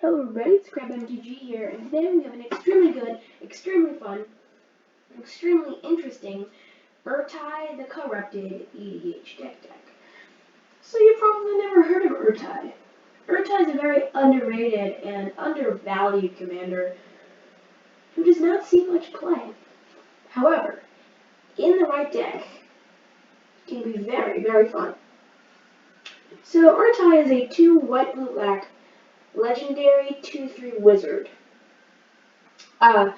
Hello everybody, it's CrabMTG here, and today we have an extremely good, extremely fun, extremely interesting Ertai the Corrupted EDH deck. So you probably never heard of Ertai. Ertai is a very underrated and undervalued commander who does not see much play. However, in the right deck, it can be very, very fun. So Ertai is a 2 white, blue, black legendary 2/3 wizard. And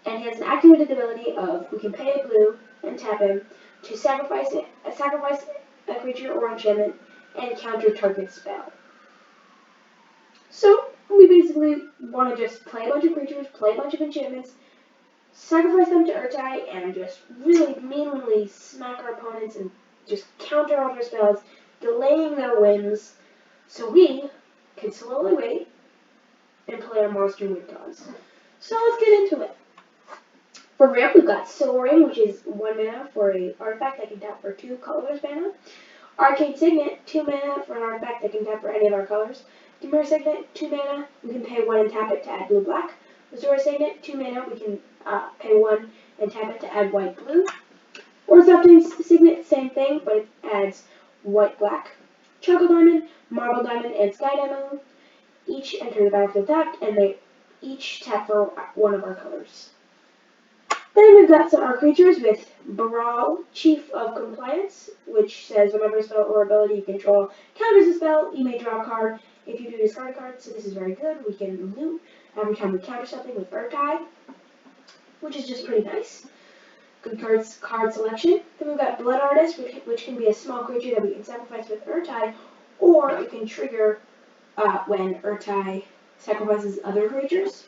he has an activated ability of we can pay a blue and tap him to sacrifice a creature or enchantment and counter target spell. So we basically want to just play a bunch of creatures, play a bunch of enchantments, sacrifice them to Ertai, and just really meanly smack our opponents and just counter all their spells, delaying their wins, so we can slowly wait and play our monster win cons. So let's get into it. For ramp, we've got Soul Ring, which is 1 mana for an artifact that can tap for 2 colorless mana. Arcane Signet, 2 mana for an artifact that can tap for any of our colors. Demure Signet, 2 mana, we can pay 1 and tap it to add blue-black. Azure Signet, 2 mana, we can pay 1 and tap it to add white-blue. Orthoptine Signet, same thing, but it adds white-black. Choco Diamond, Marble Diamond, and Sky Diamond each enter the battlefield tapped, and they each tap for one of our colors. Then we've got our creatures with Baral, Chief of Compliance, which says whenever a spell or ability you control counters a spell, you may draw a card. If you do, discard a card, so this is very good. We can loot every time we counter something with Ertai, which is just pretty nice. Good card selection. Then we've got Blood Artist, which can be a small creature that we can sacrifice with Ertai, or it can trigger when Ertai sacrifices other creatures.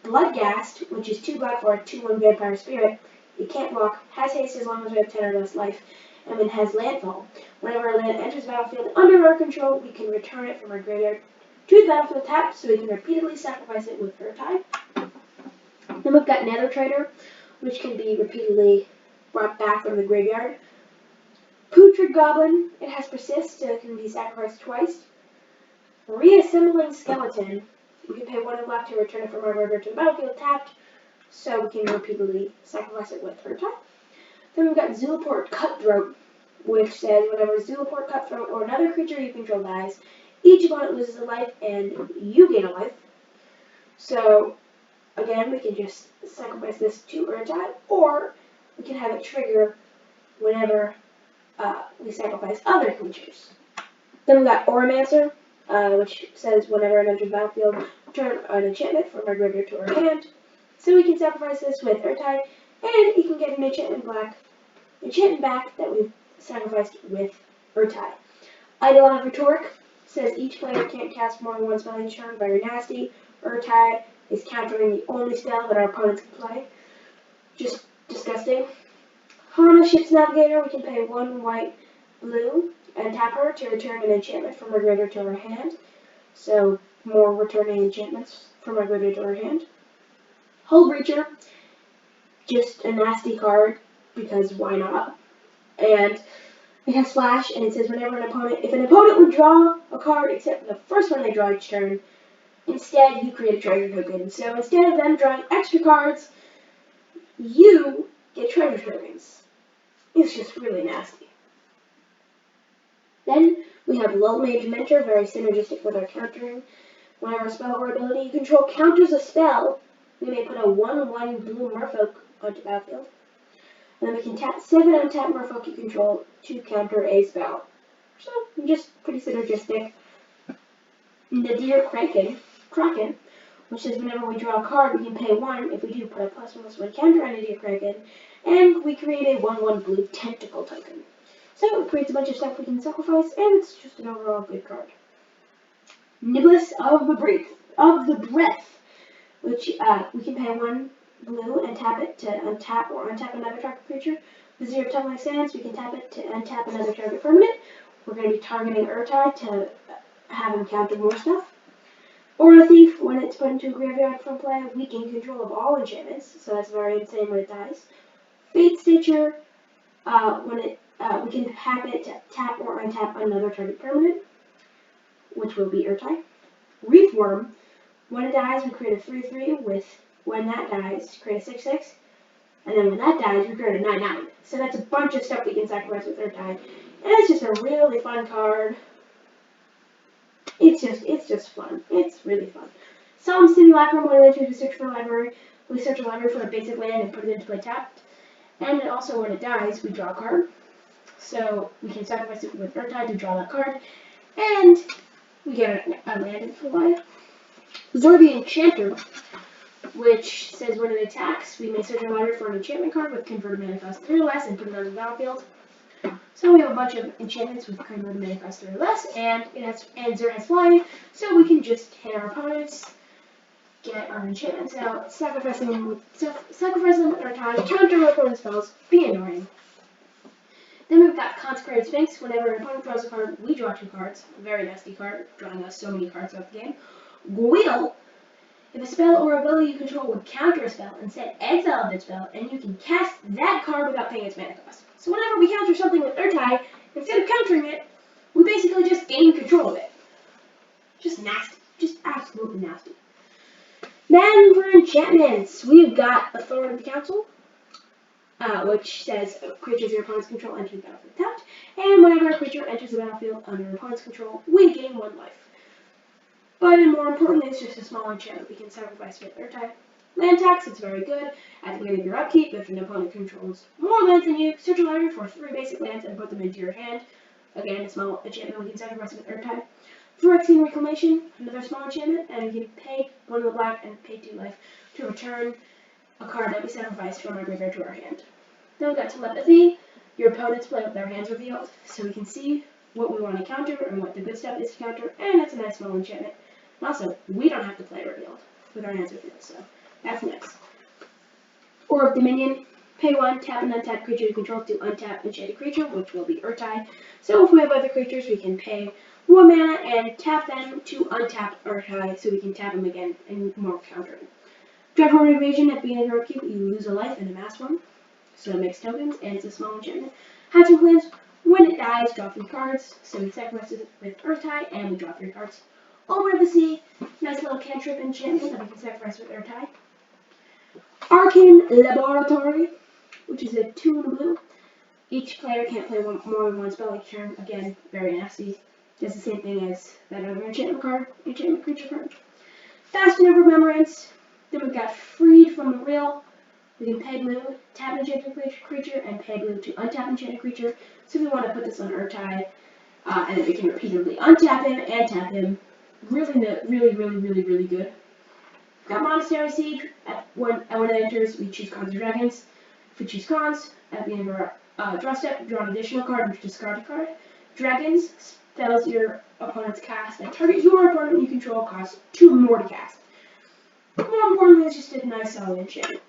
Bloodghast, which is 2 black for a 2/1 vampire spirit. It can't block, has haste as long as we have 10 or less life, and it has landfall. Whenever a land enters the battlefield under our control, we can return it from our graveyard to the battlefield tapped, so we can repeatedly sacrifice it with Ertai. Then we've got Nether Trader, which can be repeatedly brought back from the graveyard. Putrid Goblin, it has Persist, so it can be sacrificed twice. Reassembling Skeleton, we can pay 1 and black to return it from our graveyard to the battlefield tapped, so we can repeatedly sacrifice it with Ertai. Then we've got Zulaport Cutthroat, which says whenever Zulaport Cutthroat or another creature you control dies, each opponent loses a life and you gain a life. So again, we can just sacrifice this to Ertai, or we can have it trigger whenever we sacrifice other creatures. Then we've got Auramancer, which says whenever it enters the battlefield, return an enchantment from our graveyard to our hand. So we can sacrifice this with Ertai, and you can get an enchantment back that we've sacrificed with Ertai. Eidolon Rhetoric says each player can't cast more than 1 spell each turn. Very nasty. Ertai is countering the only spell that our opponents can play. Just disgusting. Hana, Ship's Navigator, we can pay 1 white, blue, and tap her to return an enchantment from our graveyard to our hand. So, more returning enchantments from our graveyard to our hand. Hull Breacher, just a nasty card, because why not? And it has Flash, and it says if an opponent would draw a card except for the first one they draw each turn, instead you create a treasure token. So instead of them drawing extra cards, you get treasure tokens. It's just really nasty. Then we have Lull Mage Mentor, very synergistic with our countering. Whenever a spell or ability you control counters a spell, we may put a 1/1 blue merfolk onto the battlefield. And then we can tap 7 untapped merfolk you control to counter a spell. So, just pretty synergistic. Nadir Kraken, which says whenever we draw a card, we can pay 1. If we do, put a +1/+1 counter on Nadir Kraken. And we create a 1/1 blue tentacle token. So it creates a bunch of stuff we can sacrifice, and it's just an overall good card. Niblis of the Breath, which we can pay 1 blue and tap it to untap or untap another target creature. With 0 Tumbling Sands, we can tap it to untap another target permanent. We're going to be targeting Ertai to have him counter more stuff. Aura Thief, when it's put into a graveyard from play, we gain control of all enchantments, so that's very insane when it dies. Fate Stitcher, we can tap it to tap or untap another target permanent, which will be Ertai. Reefworm, When it dies, we create a 3/3 with when that dies, create a 6/6. And then when that dies, we create a 9/9. So that's a bunch of stuff we can sacrifice with Ertai. And it's just a really fun card. It's just fun. It's really fun. Some simulacrum when we enter to search for a library. We search a library for a basic land and put it into play tapped. And also when it dies, we draw a card. So we can sacrifice it with Ertai to draw that card. And we get a land in play. Zorbi Enchanter, which says when it attacks, we may search our library for an enchantment card with converted mana cost 3 or less and put it on the battlefield. So we have a bunch of enchantments with converted mana cost 3 or less, and Zero has flying, so we can just hit our opponents, get our enchantments out, sacrifice them with Ertai, counter our opponent's spells, be annoying. Then we've got Consecrated Sphinx. Whenever an opponent draws a card, we draw 2 cards. A very nasty card, drawing us so many cards throughout the game. Guido. If a spell or ability you control would counter a spell, instead exile that spell, and you can cast that card without paying its mana cost. So whenever we counter something with Ertai, instead of countering it, we basically just gain control of it. Just nasty. Just absolutely nasty. Then for enchantments, we've got Authority of the Council, which says creatures your opponent's control enter the battlefield tapped, and whenever a creature enters the battlefield under your opponent's control, we gain 1 life. But more importantly, it's just a small enchantment we can sacrifice with Ertai. Land tax, it's very good. At the beginning of your upkeep, if an opponent controls more lands than you, search a library for 3 basic lands and put them into your hand. Again, a small enchantment we can sacrifice with Ertai. Phyrexian Reclamation, another small enchantment, and we can pay 1 of the black and pay 2 life to return a card that we sacrificed from our graveyard to our hand. Then we've got Telepathy. Your opponents play with their hands revealed, so we can see what we want to counter and what the good stuff is to counter, and it's a nice small enchantment. And also, we don't have to play revealed with our hands revealed, so that's nice. Or of Dominion, pay 1, tap an untapped creature you control to untap enchanted creature, which will be Ertai. So if we have other creatures, we can pay 1 mana and tap them to untap Ertai, so we can tap them again and more countering. Dreadful Invasion, at the beginning of your upkeep, you lose a life and amass 1. So it makes tokens, and it's a small enchantment. Hatching Plans, when it dies, draw 3 cards, so we sacrifice it with Ertai, and we draw 3 cards. Over the Sea, nice little cantrip enchantment that we can sacrifice with Ertai. Arcane Laboratory, which is a 2 and a blue. Each player can't play more than 1 spell each turn. Again, very nasty. Does the same thing as that other enchantment creature card. Fast and Remembrance. Then we've got Freed from the Real. We can pay blue, tap an enchanted creature, and pay blue to untap enchanted creature. So we want to put this on Ertai, and then we can repeatedly untap him and tap him. Really good. Got Monastery Siege. When it enters, we choose cons or dragons. If we choose cons, at the end of our draw step, draw an additional card and discard a card. Dragons, spells your opponent's cast that target your opponent you control cost 2 more to cast. More importantly, it's just a nice solid enchantment.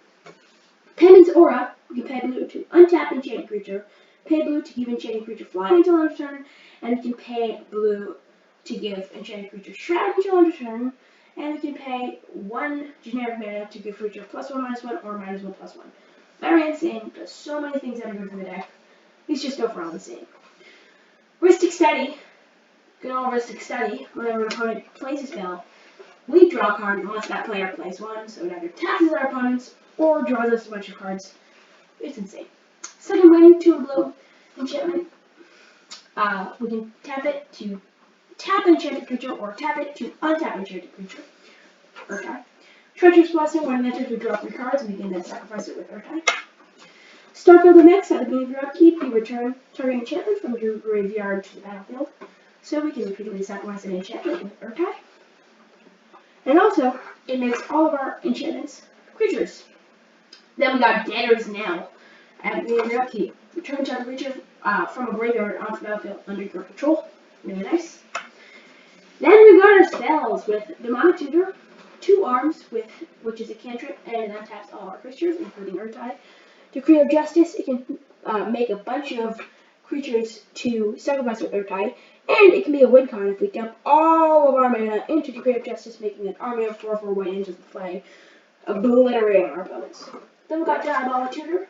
Penance Aura, you can pay blue to untap enchanted creature, pay blue to give enchanted creature flying until end of turn, and you can pay blue to give enchanted creature shroud until end of turn, and we can pay 1 generic mana to give creature +1/-1 or -1/+1. Very insane, does so many things that are good for the deck. He's just overall insane. Rhystic Study, good old Rhystic Study, whenever an opponent plays a spell, we draw a card unless that player plays 1, so it either taxes our opponents or draws us a bunch of cards. It's insane. Second Wind, 2 and blue, enchantment. We can tap it to tap enchanted creature or tap it to untap enchanted creature. Ertai. Treacherous Blessing, when it enters, we draw 3 cards and we can then sacrifice it with Ertai. Starfield Mix, at the beginning of your upkeep, you return target enchantment from your graveyard to the battlefield. So we can repeatedly sacrifice an enchantment with Ertai. And also, it makes all of our enchantments creatures. Then we got Debtor's Knell. At the beginning of your upkeep, return target creature from a graveyard onto the battlefield under your control. Really nice. Then we've got our spells with Demonic Tutor, 2 arms, which is a cantrip, and it untaps all our creatures, including Ertai. Decree of Justice, it can make a bunch of creatures to sacrifice with Ertai, and it can be a win con if we dump all of our mana into Decree of Justice, making an army of 4/4 white angels with flying, obliterating our opponents. Then we've got Diabolic Tutor.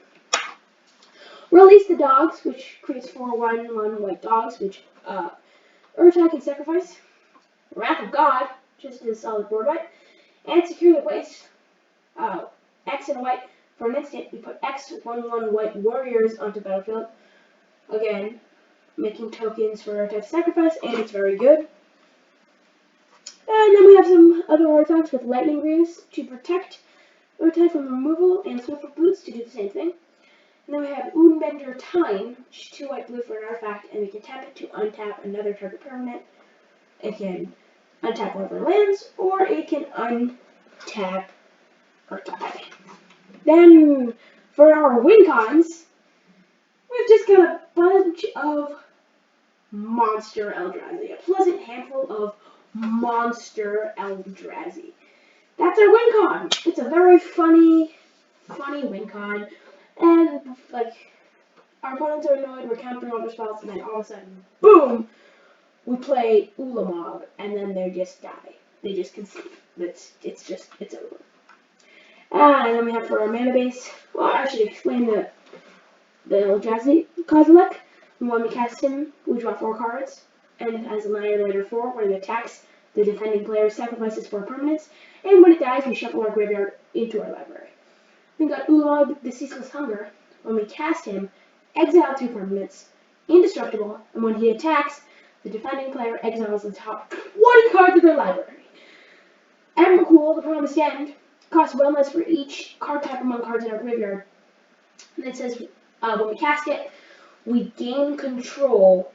Release the Dogs, which creates 4 1/1 white dogs, which Ertai can sacrifice. Wrath of God, just as solid board wipe. and securely place X and white for an instant. We put X 1/1 white warriors onto the battlefield. Again, making tokens for Ertai sacrifice, and it's very good. And then we have some other artifacts with lightning greaves to protect Ertai from removal, and Swiftfoot boots to do the same thing. And then we have Unbender Time, which is 2 white blue for an artifact, and we can tap it to untap another target permanent. It can untap one of our lands, or it can untap Ertai. Then, for our win cons, we've just got a bunch of Monster Eldrazi. A pleasant handful of Monster Eldrazi. That's our win con. It's a very funny win con. And, like, our opponents are annoyed, we're countering all their spells, and then all of a sudden, boom! We play Ulamog, and then they just die. They just concede. It's over. And then we have for our mana base, well, I should explain the Eldrazi Kozilek. When we cast him, we draw 4 cards, and it has Annihilator 4. When it attacks, the defending player sacrifices 4 permanents, and when it dies, we shuffle our graveyard into our library. We got Ulamog, the Ceaseless Hunger. When we cast him, exile 2 permanents, indestructible, and when he attacks, the defending player exiles the top 20 cards of their library. Emrakul, the Promised End, costs 1 less for each card type among cards in our graveyard. And it says when we cast it, we gain control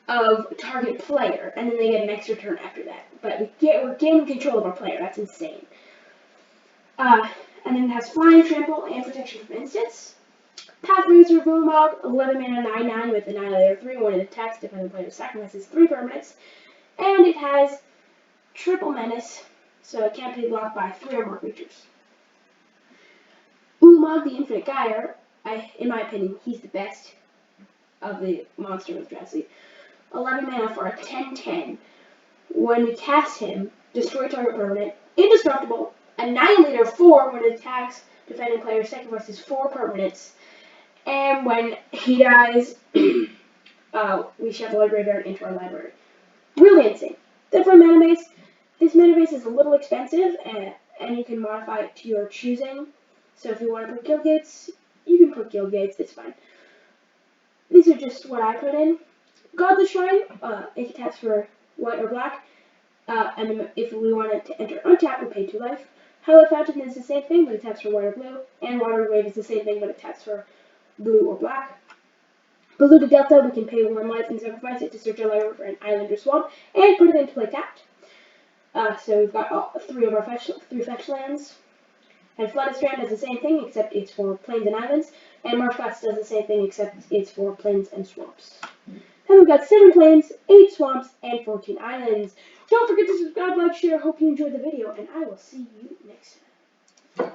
of target player, and then they get an extra turn after that. But we're gaining control of our player. That's insane. And then it has Flying, Trample, and Protection from Instants. Pathracer of Ulamog, 11 mana 9/9 with Annihilator 3. When it attacks, defending player sacrifices 3 permanents. And it has Triple Menace, so it can't be blocked by 3 or more creatures. Ulamog, the Infinite Gyre, in my opinion, he's the best of the Monster Eldrazi. 11 mana for a 10/10. When we cast him, destroy target permanent, indestructible, Annihilator 4. When it attacks, defending player sacrifices 4 permanents. And when he dies, we shuffle our graveyard into our library. Really insane. Then for mana base, this mana base is a little expensive, and you can modify it to your choosing. So if you want to put Guild Gates, you can put Guild Gates, it's fine. These are just what I put in. Godless Shrine, it taps for white or black, and then if we wanted to enter untap, we pay 2 life. Hallowed Fountain is the same thing, but it taps for white or blue, and Water Wave is the same thing, but it taps for blue or black. Polluted Delta, we can pay 1 life and sacrifice it to search our library for an island or swamp, and put it into play tapped. So we've got 3 of our fetch lands. And Flooded Strand does the same thing, except it's for plains and islands. And Marshclass does the same thing, except it's for plains and swamps. Then we've got 7 plains, 8 swamps, and 14 islands. Don't forget to subscribe, like, share. Hope you enjoyed the video, and I will see you next time.